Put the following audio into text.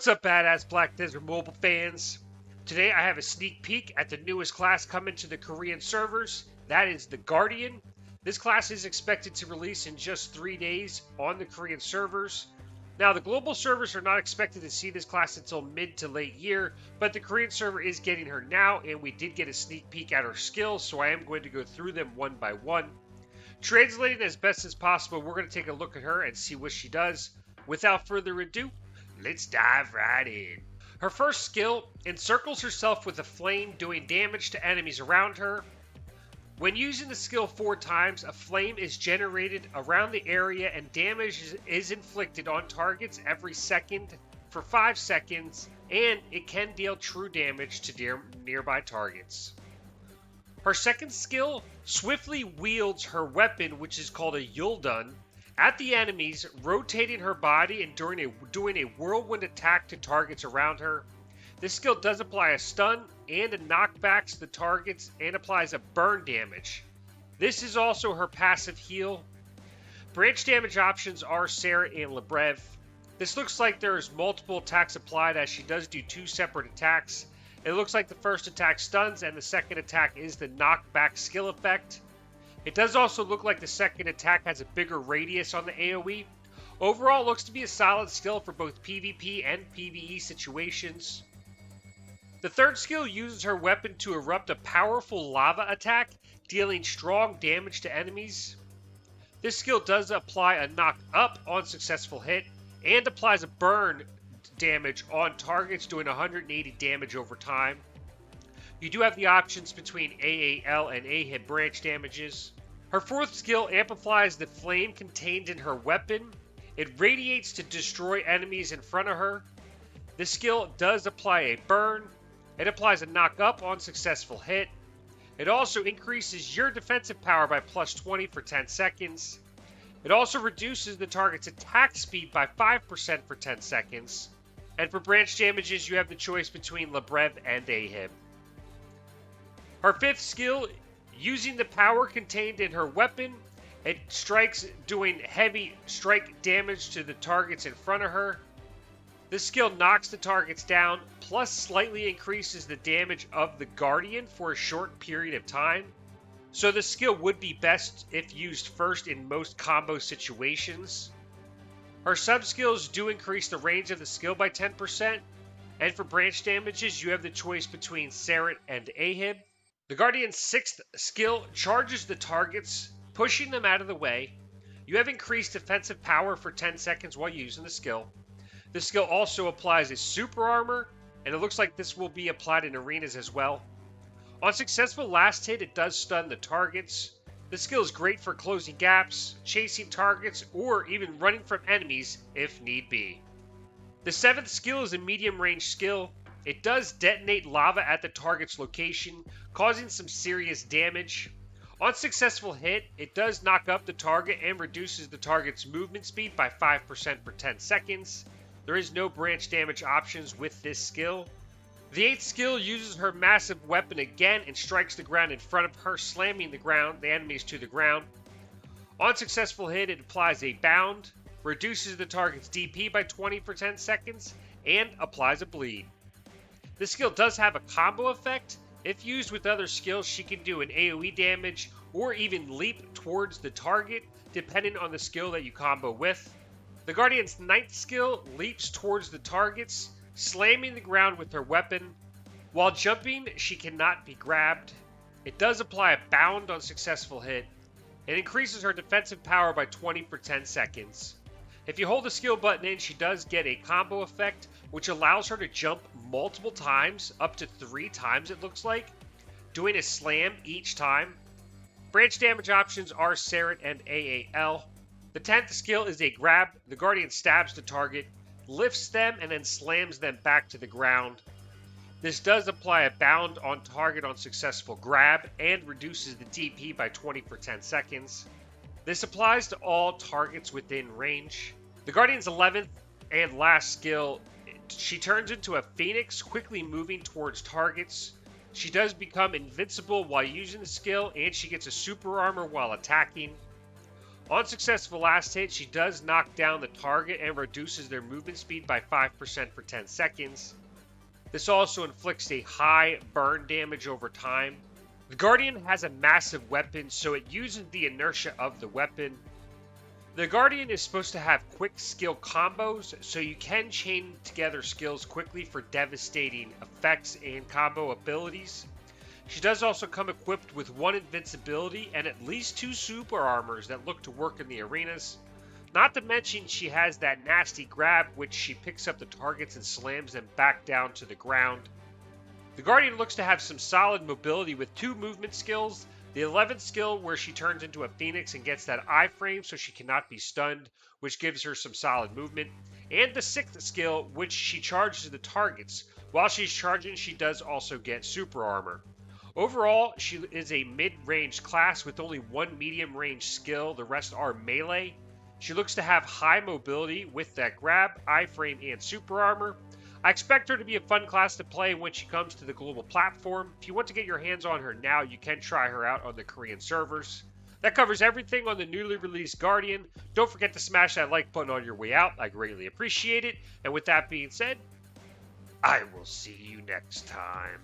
What's up, Badass Black Desert Mobile fans? Today I have a sneak peek at the newest class coming to the Korean servers. That is the Guardian. This class is expected to release in just 3 days on the Korean servers. Now, the global servers are not expected to see this class until mid to late year, but the Korean server is getting her now, and we did get a sneak peek at her skills, so I am going to go through them one by one. Translating as best as possible, we're going to take a look at her and see what she does. Without further ado, let's dive right in. Her first skill encircles herself with a flame, doing damage to enemies around her. When using the skill 4 times, a flame is generated around the area and damage is inflicted on targets every second for 5 seconds, and it can deal true damage to nearby targets. Her second skill swiftly wields her weapon, which is called a Yuldun, at the enemies, rotating her body and doing a whirlwind attack to targets around her. This skill does apply a stun and a knockback to the targets and applies a burn damage. This is also her passive heal. Branch damage options are Sarah and Lebrev. This looks like there's multiple attacks applied, as she does do 2 separate attacks. It looks like the first attack stuns and the second attack is the knockback skill effect. It does also look like the second attack has a bigger radius on the AoE. Overall, it looks to be a solid skill for both PvP and PvE situations. The third skill uses her weapon to erupt a powerful lava attack, dealing strong damage to enemies. This skill does apply a knock up on successful hit, and applies a burn damage on targets, doing 180 damage over time. You do have the options between AAL and AHIB branch damages. Her fourth skill amplifies the flame contained in her weapon. It radiates to destroy enemies in front of her. This skill does apply a burn. It applies a knock up on successful hit. It also increases your defensive power by plus 20 for 10 seconds. It also reduces the target's attack speed by 5% for 10 seconds. And for branch damages, you have the choice between Lebrev and AHIB. Her fifth skill, using the power contained in her weapon, it strikes, doing heavy strike damage to the targets in front of her. This skill knocks the targets down, plus slightly increases the damage of the Guardian for a short period of time. So the skill would be best if used first in most combo situations. Her sub-skills do increase the range of the skill by 10%, and for branch damages, you have the choice between Sarat and AHIB. The Guardian's sixth skill charges the targets, pushing them out of the way. You have increased defensive power for 10 seconds while using the skill. The skill also applies a super armor, and it looks like this will be applied in arenas as well. On successful last hit, it does stun the targets. This skill is great for closing gaps, chasing targets, or even running from enemies if need be. The seventh skill is a medium range skill. It does detonate lava at the target's location, causing some serious damage. On successful hit, it does knock up the target and reduces the target's movement speed by 5% for 10 seconds. There is no branch damage options with this skill. The eighth skill uses her massive weapon again and strikes the ground in front of her, slamming the enemies to the ground. On successful hit, it applies a bound, reduces the target's DP by 20 for 10 seconds, and applies a bleed. This skill does have a combo effect. If used with other skills, she can do an AoE damage or even leap towards the target, depending on the skill that you combo with. The Guardian's ninth skill leaps towards the targets, slamming the ground with her weapon. While jumping, she cannot be grabbed. It does apply a bound on successful hit. It increases her defensive power by 20 for 10 seconds. If you hold the skill button in, she does get a combo effect, which allows her to jump multiple times, up to 3 times it looks like, doing a slam each time. Branch damage options are Sarat and AAL. The 10th skill is a grab. The Guardian stabs the target, lifts them, and then slams them back to the ground. This does apply a bound on target on successful grab and reduces the DP by 20 for 10 seconds. This applies to all targets within range. The Guardian's 11th and last skill, she turns into a phoenix, quickly moving towards targets. She does become invincible while using the skill, and she gets a super armor while attacking. On successful last hit, she does knock down the target and reduces their movement speed by 5% for 10 seconds. This also inflicts a high burn damage over time. The Guardian has a massive weapon, so it uses the inertia of the weapon. The Guardian is supposed to have quick skill combos, so you can chain together skills quickly for devastating effects and combo abilities. She does also come equipped with one invincibility and at least 2 super armors that look to work in the arenas. Not to mention she has that nasty grab which she picks up the targets and slams them back down to the ground. The Guardian looks to have some solid mobility with 2 movement skills. The 11th skill where she turns into a phoenix and gets that iframe so she cannot be stunned, which gives her some solid movement. And the 6th skill which she charges the targets. While she's charging, she does also get super armor. Overall, she is a mid-range class with only 1 medium-range skill. The rest are melee. She looks to have high mobility with that grab, iframe, and super armor. I expect her to be a fun class to play when she comes to the global platform. If you want to get your hands on her now, you can try her out on the Korean servers. That covers everything on the newly released Guardian. Don't forget to smash that like button on your way out. I greatly appreciate it. And with that being said, I will see you next time.